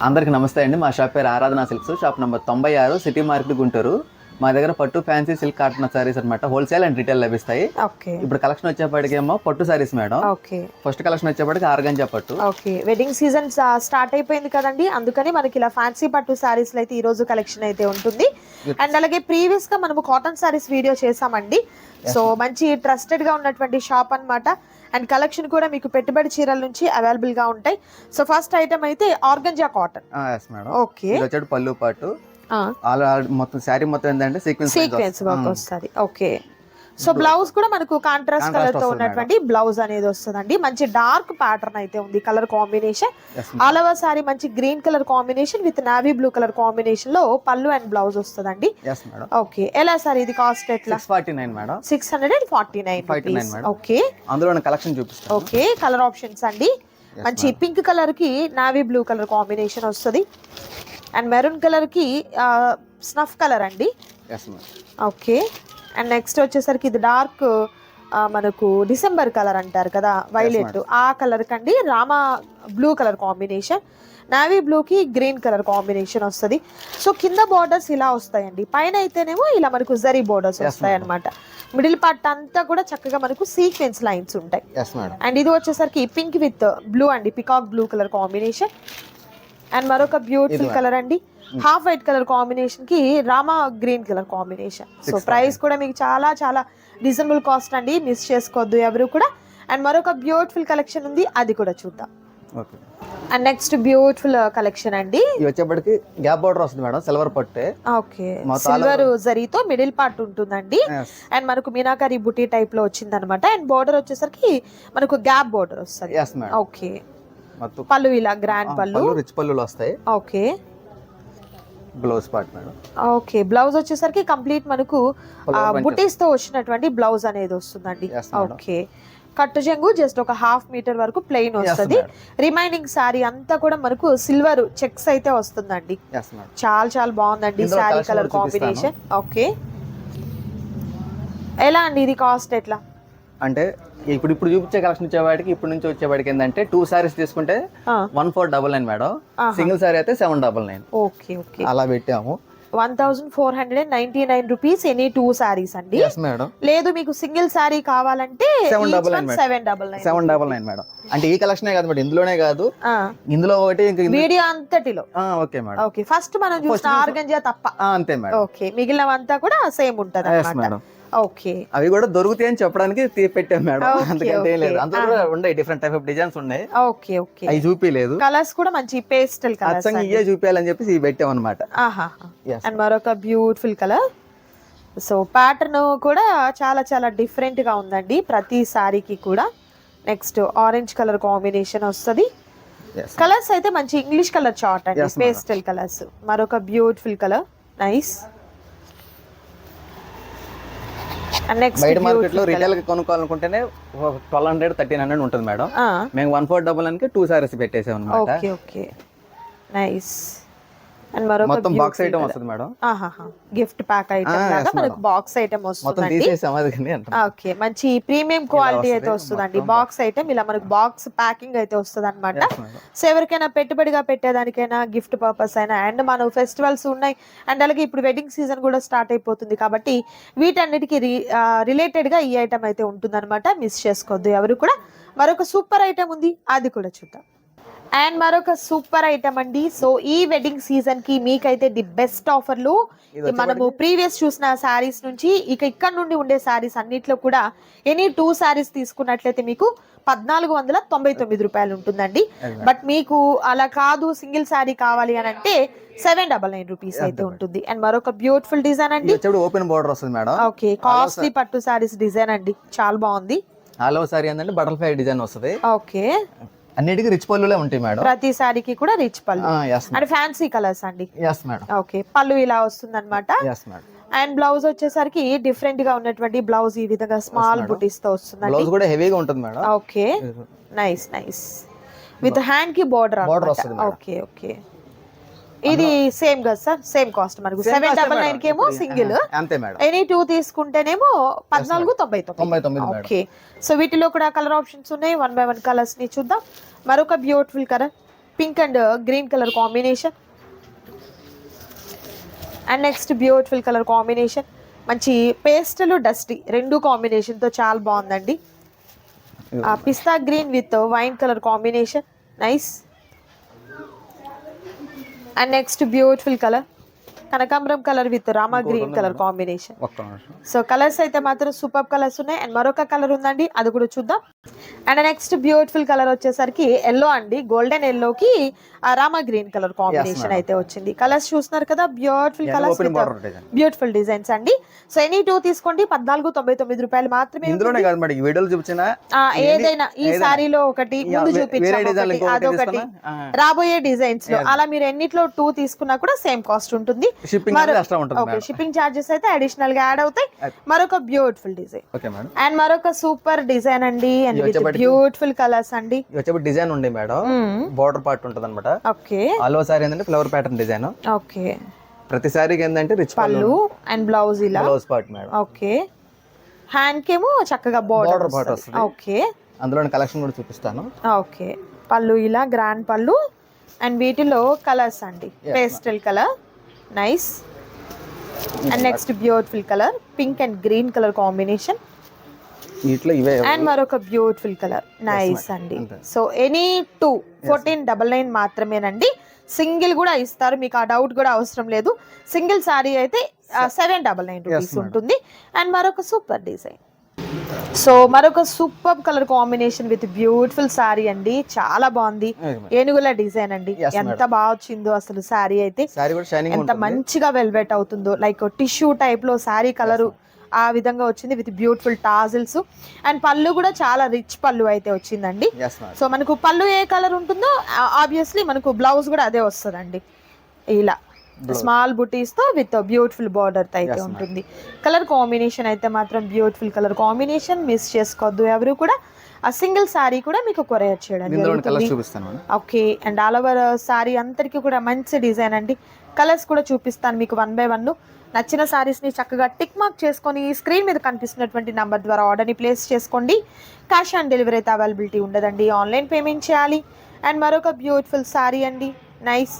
అందరికి నమస్తే అండి. మా షాప్ పేరు ఆరాధన silks, shop number 96, city market, Guntur. మా దగ్గర పట్టు, ఫ్యాన్సీ, సిల్క్, కాటన్ సారీస్ అనమాట హోల్సేల్ అండ్ రిటైల్ లభిస్తాయి. ఇప్పుడు కలెక్షన్ వచ్చేప్పటికేమో పట్టు సారీస్ మేడం. ఫస్ట్ కలెక్షన్ వచ్చేప్పటికి ఆర్గంజా పట్టు. వెడ్డింగ్ సీజన్ స్టార్ట్ అయిపోయింది కదండి, అందుకని మనకి ఇలా ఫ్యాన్సీ పట్టు సారీస్ అయితే ఈ రోజు కలెక్షన్ అయితే ఉంటుంది. అండ్ అలాగే ప్రీవియస్ గా మనము కాటన్ సారీస్ వీడియో చేసామండి. సో మంచి ట్రస్టెడ్ గా ఉన్నటువంటి షాప్ అన్నమాట. అండ్ కలెక్షన్ కూడా మీకు పెట్టుబడి చీరల నుంచి అవైలబుల్ గా ఉంటాయి. సో ఫస్ట్ ఐటమ్ అయితే ఆర్గంజా కాటన్. ఓకే, పళ్ళు పాటు మొత్తం శారీ మొత్తం ఏంటంటే సీక్వెన్స్ వర్క్ వస్తుంది. ఓకే, సో బ్లౌజ్ కూడా మనకు కాంట్రాస్ట్ కలర్ తో ఉన్నటువంటి బ్లౌజ్ అనేది వస్తుందండి. మంచి డార్క్ ప్యాటర్న్ అయితే ఉంది, colour combination. All over sari మంచి green colour combination with navy blue colour combination లో పళ్ళు అండ్ బ్లౌజ్ వస్తుందండి. ఓకే, ఎలా సార్ ఇది కాస్ట్ ఎట్లా? 649 మేడం. 649. ఓకే, అందులో కలెక్షన్ చూపిస్తాను. ఓకే, కలర్ ఆప్షన్స్ అండి. మంచి పింక్ కలర్ కి నావీ బ్లూ కలర్ కాంబినేషన్ వస్తుంది. అండ్ మెరూన్ కలర్ కి స్నఫ్ కలర్ అండి. ఓకే, అండ్ నెక్స్ట్ వచ్చేసరికి ఇది డార్క్ మనకు డిసెంబర్ కలర్ అంటారు కదా, వైలెట్, ఆ కలర్ కండి Rama blue colour combination. Navy blue కి గ్రీన్ కలర్ కాంబినేషన్ వస్తుంది. సో కింద బోర్డర్స్ ఇలా వస్తాయండి, పైన అయితేనేమో ఇలా మనకు జరీ బోర్డర్స్ వస్తాయి అనమాట. మిడిల్ పార్ట్ అంతా కూడా చక్కగా మనకు సీక్వెన్స్ లైన్స్ ఉంటాయి. అండ్ ఇది వచ్చేసరికి పింక్ విత్ బ్లూ అండి, peacock blue colour combination. And మరొక బ్యూటిఫుల్ కలర్ అండి, హాఫ్ వైట్ కలర్ కాంబినేషన్ కి Rama green colour combination. So price కూడా మీకు చాలా చాలా రీజనబుల్ కాస్ట్ అండి, మిస్ చేసుకోవద్దు ఎవరు కూడా. అండ్ మరొక బ్యూటిఫుల్ కలెక్షన్ ఉంది, అది కూడా చూద్దాం. అండ్ నెక్స్ట్ బ్యూటిఫుల్ కలెక్షన్ అండి, వచ్చేప్పటికి గ్యాప్ బోర్డర్ వస్తుంది మేడం, సిల్వర్ పట్టే. ఓకే, సిల్వర్ జరీతో మిడిల్ పార్ట్ ఉంటుందండి. అండ్ మనకు మీనాకరీ బుటీ టైప్ లో వచ్చింది అనమాట. అండ్ బోర్డర్ వచ్చేసరికి మనకు గ్యాప్ బోర్డర్ వస్తుంది. ఓకే, పళ్ళు ఇలా గ్రాండ్ పళ్ళు, రిచ్ పళ్ళులు వస్తాయి. Okay, blouse part madam. Okay, blouse వచ్చేసరికి కంప్లీట్ మనకు బుటీస్ తో వచ్చినటువంటి బ్లౌజ్ అనేది వస్తుందండి. ఓకే, కట్టు చెంగు జస్ట్ ఒక హాఫ్ మీటర్ వరకు ప్లెయిన్ వస్తుంది. రిమైనింగ్ సారీ అంతా కూడా మనకు సిల్వర్ చెక్స్ అయితే వస్తుందండి. చాలా చాలా బాగుందండి సారీ కలర్ కాంబినేషన్. ఓకే, ఎలా అండి ఇది కాస్ట్ ఎట్లా? అంటే ఇప్పుడు చూపించే కలెక్షన్ వచ్చేవాడికి ఇప్పుడు నుంచి వచ్చేవాడికి ఏంటంటే 2 సారీస్ తీసుకుంటే 1499 మేడం, సింగిల్ సారీ అయితే 799. ఓకే ఓకే, అలా పెట్టాము. 1499 రూపీస్ ఎనీ 2 సారీస్ అండి. లేదు మీకు సింగిల్ సారీ కావాలంటే 799 మేడం. అంటే ఈ కలెక్షన్ కాదు మేడం, ఇందులోనే కాదు, ఇందులో ఒకటి వీడియో అంతటిలో. Okay madam. ఓకే, ఫస్ట్ మనం చూసిన ఆర్గంజా తప్ప అంతే మేడం. ఓకే, మిగిలినవంతా కూడా సేమ్ ఉంటది అన్నమాట. ఓకే, అవి కూడా దొరుకుతాయి అని చెప్పడానికి పెట్టాం మేడం, అందుకంటే లేదు. అందులో ఉండే డిఫరెంట్ టైప్ ఆఫ్ డిజైన్స్ ఉన్నాయి. ఓకే ఓకే, అవి చూపిలేదు. కలర్స్ కూడా మంచి పేస్టల్ కలర్స్, ఇవే చూపించాలని చెప్పి ఇవి పెట్టాం అనమాట. అండ్ మరొక బ్యూటిఫుల్ కలర్. సో ప్యాటర్న్ కూడా చాలా చాలా డిఫరెంట్ గా ఉందండి ప్రతి సారీకి కూడా. నెక్స్ట్ ఆరెంజ్ కలర్ కాంబినేషన్ వస్తుంది. కలర్స్ అయితే మంచి ఇంగ్లీష్ కలర్ చార్ట్ అండి, పేస్టల్ కలర్స్. మరొక బ్యూటిఫుల్ కలర్, నైస్. బయట మార్కెట్ లో రిటైల్ గా కొనుక్కోవాలనుకుంటేనే 1200 1300 ఉంటుంది మేడం. మేము 1499 కి 2 సారీస్ పెట్టేసాం అన్నమాట. Okay okay, nice. అండ్ మరొక మొత్తం బాక్స్ ఐటమ్ వస్తుంది మేడం. గిఫ్ట్ ప్యాక్ ఐటమ్ లాగా మనకు బాక్స్ ఐటమ్ వస్తుందండి. ఓకే, మంచి ప్రీమియం క్వాలిటీ అయితే వస్తుందండి బాక్స్ ఐటమ్. ఇలా మనకు బాక్స్ ప్యాకింగ్ అయితే వస్తుంది అనమాట. సో ఎవరికైనా పెట్టుబడిగా పెట్టేదానికైనా, గిఫ్ట్ పర్పస్ అయినా, అండ్ మన ఫెస్టివల్స్ ఉన్నాయి, అండ్ అలాగే ఇప్పుడు వెడ్డింగ్ సీజన్ కూడా స్టార్ట్ అయిపోతుంది కాబట్టి వీటన్నిటికీ రిలేటెడ్ గా ఈ ఐటమ్ అయితే ఉంటుంది అనమాట, మిస్ చేసుకోవద్దు ఎవరు కూడా. మరొక సూపర్ ఐటమ్ ఉంది, అది కూడా చూద్దాం. అండ్ మరొక సూపర్ ఐటమ్ అండి. సో ఈ వెడ్డింగ్ సీజన్ కి మీకైతే ది బెస్ట్ ఆఫర్లు మనము ప్రీవియస్ చూసిన సారీస్ నుంచి ఇక్కడ నుండి ఉండే సారీస్ అన్నిట్లో కూడా ఎనీ 2 సారీస్ తీసుకున్నట్లయితే మీకు 1499 రూపాయలు ఉంటుందండి. బట్ మీకు అలా కాదు, సింగిల్ సారీ కావాలి అని అంటే 799 రూపీస్ అయితే ఉంటుంది. అండ్ మరొక బ్యూటిఫుల్ డిజైన్ అండి, ఓపెన్ బోర్డర్ వస్తుంది మేడం. ఓకే, కాస్ట్లీ పట్టు సారీస్ డిజైన్ అండి, చాలా బాగుంది. ఆల్ ఓవర్ సారీ ఏంటంటే బటర్ఫ్లై డిజైన్ వస్తుంది. ఓకే, అన్నిటికీ రిచ్ పళ్ళులే ఉంటాయి మేడం, ప్రతి సారీకి కూడా రిచ్ పళ్ళు. అండ్ ఫ్యాన్సీ కలర్స్ అండి. ఓకే, పళ్ళు ఇలా వస్తుంది అనమాట. అండ్ బ్లౌజ్ వచ్చేసరికి డిఫరెంట్ గా ఉన్నటువంటి బ్లౌజ్ ఈ విధంగా స్మాల్ బుటీస్ తో వస్తుంది. బ్లౌజ్ కూడా హెవీగా ఉంటుంది madam. Okay, nice nice, with hand కి బోర్డర్. ఓకే ఓకే, ఇది సేమ్ కదా సార్, సేమ్ కాస్ట్ మనకు 799 కేమో సింగిల్, ఎనీ 2 తీసుకుంటేనేమో 1499. ఓకే, సో వీటిలో కూడా కలర్ ఆప్షన్స్ ఉన్నాయి, 1 by 1 కలర్స్ ని చూద్దాం. మరొక beautiful colour, pink and green colour combination. And next beautiful colour combination, మంచి పేస్టల్ డస్టీ రెండు కాంబినేషన్తో చాలా బాగుందండి. పిస్తా green with wine colour combination, nice. And next beautiful colour కనకాంబరం కలర్ విత్ రామా green colour combination. So colours అయితే మాత్రం సూపర్ కలర్స్ ఉన్నాయి. అండ్ మరొక కలర్ ఉందండి, అది కూడా చూద్దాం. అండ్ నెక్స్ట్ బ్యూటిఫుల్ కలర్ వచ్చేసరికి ఎల్లో అండి, గోల్డెన్ ఎల్లోకి రామా గ్రీన్ కలర్ కాంబినేషన్ అయితే వచ్చింది. కలర్స్ చూస్తున్నారు కదా, బ్యూటిఫుల్ కలర్స్, బ్యూటిఫుల్ డిజైన్స్ అండి. సో ఎనీ టూ తీసుకోండి, 1499 రూపాయలు మాత్రమే. ఏదైనా ఈ సారీలో ఒకటి ముందు చూపించాము, అదొకటి రాబోయే డిజైన్స్ లో అలా మీరు ఎన్నిట్లో 2 తీసుకున్నా కూడా సేమ్ కాస్ట్ ఉంటుంది. షిప్పింగ్ చార్జెస్ అయితే అడిషనల్ గా యాడ్ అవుతాయి. మరొక బ్యూటిఫుల్ డిజైన్ అండ్ మరొక సూపర్ డిజైన్ అండి, అండ్ విత్ బ్యూటిఫుల్ కలర్స్ అండి. డిజైన్ ఉంది మేడం, బోర్డర్ పార్ట్ ఉంటుంది అనమాట. ఓకే, ఆల్ ఓవర్ సారీ ఏంటంటే ఫ్లవర్ ప్యాటర్న్ డిజైన్. ఓకే, ప్రతి సారీకి ఏంటంటే రిచ్ పళ్ళు అండ్ బ్లౌజ్ ఇలా blouse part madam. Okay, hand కేమో చక్కగా బోర్డర్ పార్ట్ వస్తుంది. ఓకే, అందులో కలెక్షన్ కూడా చూపిస్తాను. ఓకే, పళ్ళు ఇలా గ్రాండ్ పళ్ళు అండ్ వీటిలో కలర్స్ అండి, pastel colour, nice. And next beautiful colour pink and green colour combination. And మరొక బ్యూటిఫుల్ కలర్, నైస్ అండి. సో ఎనీ 2 1499 మాత్రమేనండి. సింగిల్ కూడా ఇస్తారు, మీకు ఆ డౌట్ కూడా అవసరం లేదు. సింగిల్ సారీ అయితే 799 రూపీస్ ఉంటుంది. అండ్ మరొక సూపర్ డిజైన్, సో మరొక super colour combination with beautiful sorry అండి, చాలా బాగుంది. ఏనుగుల డిజైన్ అండి, ఎంత బాగా వచ్చిందో అసలు సారీ అయితే, ఎంత మంచిగా వెల్వెట్ అవుతుందో, లైక్ టిష్యూ టైప్ లో సారీ కలర్ ఆ విధంగా వచ్చింది విత్ బ్యూటిఫుల్ టాజిల్స్. అండ్ పళ్ళు కూడా చాలా రిచ్ పళ్ళు అయితే వచ్చిందండి. సో మనకు పళ్ళు ఏ కలర్ ఉంటుందో ఆబ్వియస్లీ మనకు బ్లౌజ్ కూడా అదే వస్తుందండి, ఇలా స్మాల్ బుటీస్ తో విత్ బ్యూటిఫుల్ బార్డర్ అయితే ఉంటుంది. కలర్ కాంబినేషన్ అయితే మాత్రం బ్యూటిఫుల్ కలర్ కాంబినేషన్, మిస్ చేసుకోవద్దు ఎవరు కూడా. ఆ సింగిల్ సారీ కూడా మీకు కొరియర్ చేయడం జరుగుతుంది. Okay, and all over sari అంతరికి కూడా మంచి డిజైన్ అండి. కలర్స్ కూడా చూపిస్తాను మీకు 1 by 1. నచ్చిన సారీస్ ని చక్కగా టిక్ మార్క్ చేసుకొని స్క్రీన్ మీద కనిపిస్తున్నటువంటి నంబర్ ద్వారా ఆర్డర్ ని ప్లేస్ చేసుకోండి. క్యాష్ ఆన్ డెలివరీ అయితే అవైలబిలిటీ ఉండదండి, ఆన్లైన్ పేమెంట్ చేయాలి. అండ్ మరొక బ్యూటిఫుల్ సారీ అండి, నైస్.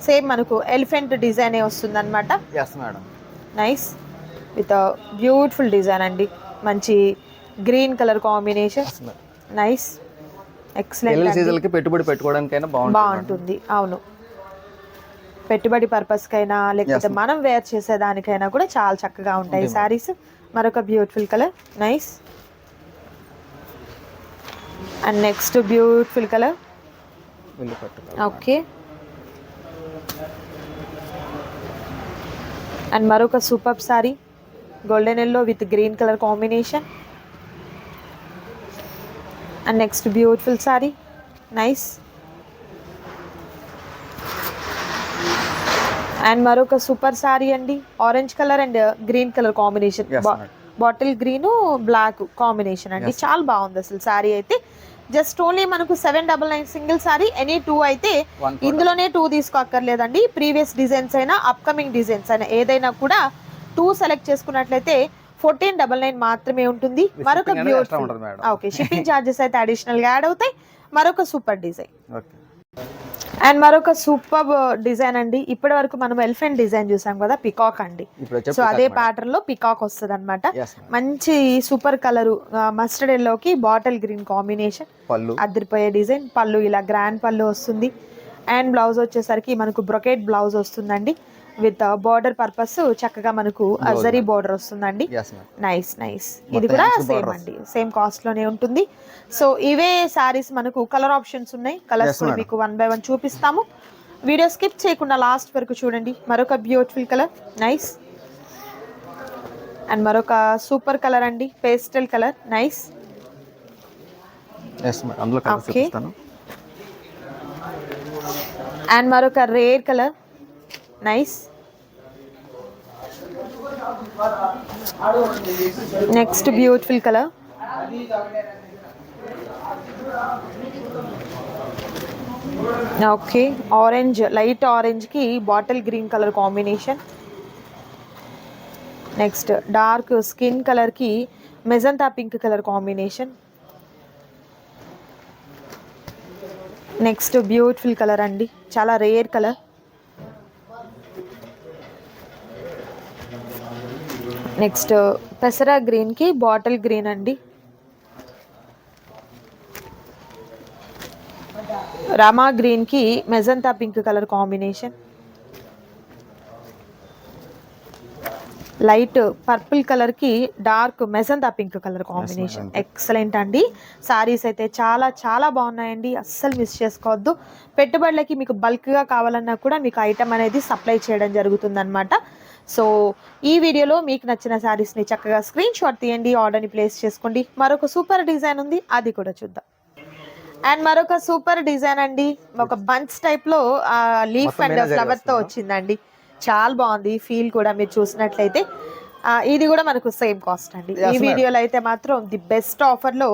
సేమ్ మనకు ఎలిఫెంట్ డిజైన్ వస్తుంది అనమాట, నైస్ విత్ బ్యూటిఫుల్ డిజైన్ అండి. మంచి green colour combination, nice, excellent. పెట్టుబడి పెట్టుకోవడానికైనా బాగుంటుంది. అవును, పెట్టుబడి పర్పస్ కైనా లేకపోతే మనం వేర్ చేసేదానికైనా కూడా చాలా చక్కగా ఉంటాయి సారీస్. మరొక beautiful colour, nice. And next beautiful colour, okay. And మరొక super sari, golden yellow with green colour combination. And next beautiful sari, nice. And మరొక సూపర్ సారీ అండి, orange colour and green colour combination, bottle green black combination అండి, చాలా బాగుంది అసలు sorry అయితే. Just only మనకు 799 single sorry, any 2 అయితే ఇందులోనే 2 తీసుకోక్కర్లేదండి. ప్రీవియస్ డిజైన్స్ అయినా అప్కమింగ్ డిజైన్స్ అయినా ఏదైనా కూడా 2 సెలెక్ట్ చేసుకున్నట్లయితే 1499 మాత్రమే ఉంటుంది. మరొక బ్యూటిఫుల్, ఓకే, షిప్పింగ్ చార్జెస్ అయితే అడిషనల్ గా యాడ్ అవుతాయి. మరొక సూపర్ డిజైన్ అండ్ మరొక సూపర్ డిజైన్ అండి. ఇప్పటి వరకు మనం ఎలిఫెంట్ డిజైన్ చూసాం కదా, పికాక్ అండి. సో అదే ప్యాటర్న్ లో పికాక్ వస్తుంది అనమాట. మంచి సూపర్ కలర్ మస్టర్డ్ ఎల్లోకి బాటిల్ గ్రీన్ కాంబినేషన్, అదిరిపోయే డిజైన్. పళ్ళు ఇలా గ్రాండ్ పళ్ళు వస్తుంది. అండ్ బ్లౌజ్ వచ్చేసరికి మనకు బ్రొకెట్ బ్లౌజ్ వస్తుందండి విత్ బార్డర్ పర్పస్ చక్కగా మనకు జరీ బార్డర్ వస్తుందండి, నైస్ నైస్. ఇది కూడా సేమ్ అండి, సేమ్ కాస్ట్ లోనే ఉంటుంది. సో ఇవే సారీస్ మనకు కలర్ ఆప్షన్స్ ఉన్నాయి, కలర్స్ కూడా మీకు 1 by 1 చూపిస్తాము. వీడియో స్కిప్ చేయకుండా లాస్ట్ వరకు చూడండి. మరొక బ్యూటిఫుల్ కలర్, నైస్. అండ్ మరొక సూపర్ కలర్ అండి, pastel colour, nice. Okay, and మరొక rare colour, nice. Next beautiful colour, okay, orange, light orange కి bottle green colour combination. Next dark skin colour కి magenta pink colour combination. Next beautiful colour అండి, చాలా rare colour. Next పెసరా గ్రీన్కి bottle green అండి. రామా గ్రీన్కి magenta pink colour combination. Light purple కలర్కి dark magenta pink colour combination. Excellent అండి. సారీస్ అయితే చాలా చాలా బాగున్నాయండి, అస్సలు మిస్ చేసుకోవద్దు. పెట్టుబడులకి మీకు బల్క్గా కావాలన్నా కూడా మీకు ఐటమ్ అనేది సప్లై చేయడం జరుగుతుందన్నమాట. సో ఈ వీడియోలో మీకు నచ్చిన శారీస్ని చక్కగా స్క్రీన్ షాట్ తీయండి, ఆర్డర్ని ప్లేస్ చేసుకోండి. మరొక సూపర్ డిజైన్ ఉంది, అది కూడా చూద్దాం. అండ్ మరొక సూపర్ డిజైన్ అండి, ఒక బంచ్ టైప్లో లీఫ్ అండ్ ఫ్లవర్తో వచ్చిందండి. చాలా బాగుంది ఫీల్ కూడా, మీరు చూసినట్లయితే. ఇది కూడా మనకు సేమ్ కాస్ట్ అండి. ఈ వీడియోలో అయితే మాత్రం ది బెస్ట్ ఆఫర్లో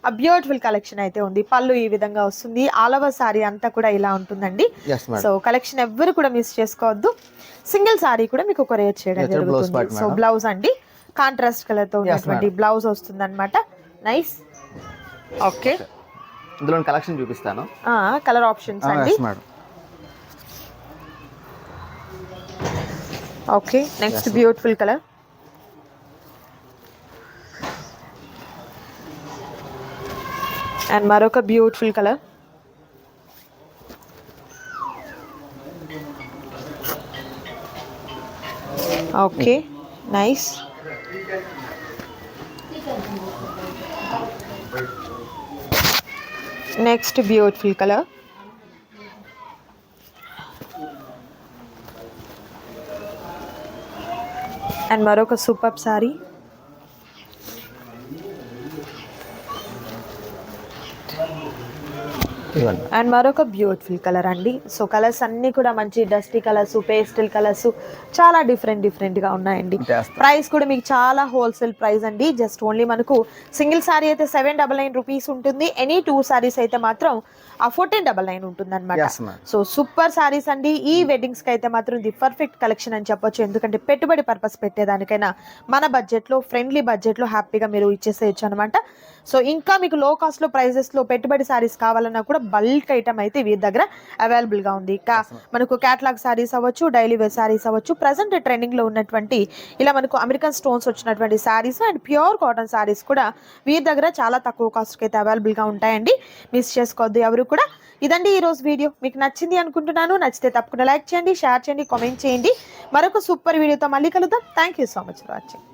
ఆ బ్యూటిఫుల్ కలెక్షన్ అయితే ఉంది. పళ్ళు ఈ విధంగా వస్తుంది, ఆల్ ఓవర్ సారీ అంతా కూడా ఇలా ఉంటుందండి. సో కలెక్షన్ ఎవ్వరు కూడా మిస్ చేసుకోవద్దు. సింగిల్ సారీ కూడా మీకు కొరియర్ చేయడం జరుగుతుంది. సో బ్లౌజ్ అండి కాంట్రాస్ట్ కలర్ తో ఉన్నటువంటి బ్లౌజ్ వస్తుంది అనమాట. నైస్. ఓకే, ఇందులో కలెక్షన్ చూపిస్తాను. కలర్ ఆప్షన్స్ అండి. Okay, next beautiful colour. And మరొక beautiful colour. Okay, nice. Next beautiful colour. And మరొక సూపర్ సారీ. అండ్ మరొక బ్యూటిఫుల్ కలర్ అండి. సో కలర్స్ అన్నీ కూడా మంచి డస్టీ కలర్స్, పేస్టల్ కలర్స్, చాలా డిఫరెంట్గా ఉన్నాయండి. ప్రైస్ కూడా మీకు చాలా హోల్సేల్ ప్రైస్ అండి. జస్ట్ ఓన్లీ మనకు సింగిల్ సారీ అయితే 799 రూపీస్ ఉంటుంది. ఎనీ 2 సారీస్ అయితే మాత్రం 1499 ఉంటుంది అనమాట. సో సూపర్ సారీస్ అండి. ఈ వెడ్డింగ్స్కి అయితే మాత్రం ది పర్ఫెక్ట్ కలెక్షన్ అని చెప్పొచ్చు. ఎందుకంటే పెట్టుబడి పర్పస్ పెట్టేదానికైనా మన బడ్జెట్లో, ఫ్రెండ్లీ బడ్జెట్లో హ్యాపీగా మీరు ఇచ్చేసేయచ్చు అనమాట. సో ఇంకా మీకు లో కాస్ట్లో ప్రైజెస్లో పెట్టుబడి సారీస్ కావాలన్నా కూడా బల్క్ ఐటమ్ అయితే వీరి దగ్గర అవైలబుల్గా ఉంది. మనకు క్యాటలాగ్ సారీస్ అవ్వచ్చు, డైలీ వేర్ సారీస్ అవ్వచ్చు, ప్రజెంట్ ట్రెండింగ్లో ఉన్నటువంటి ఇలా మనకు అమెరికన్ స్టోన్స్ వచ్చినటువంటి saris and pure cotton saris కూడా వీరి దగ్గర చాలా తక్కువ కాస్ట్కి అయితే అవైలబుల్గా ఉంటాయండి. మిస్ చేసుకోవద్దు ఎవరు కూడా. ఇదండి ఈరోజు వీడియో. మీకు నచ్చింది అనుకుంటున్నాను. నచ్చితే తప్పకుండా లైక్ చేయండి, షేర్ చేయండి, కామెంట్ చేయండి. మరొక సూపర్ వీడియోతో మళ్ళీ కలుద్దాం. Thank you so much for watching.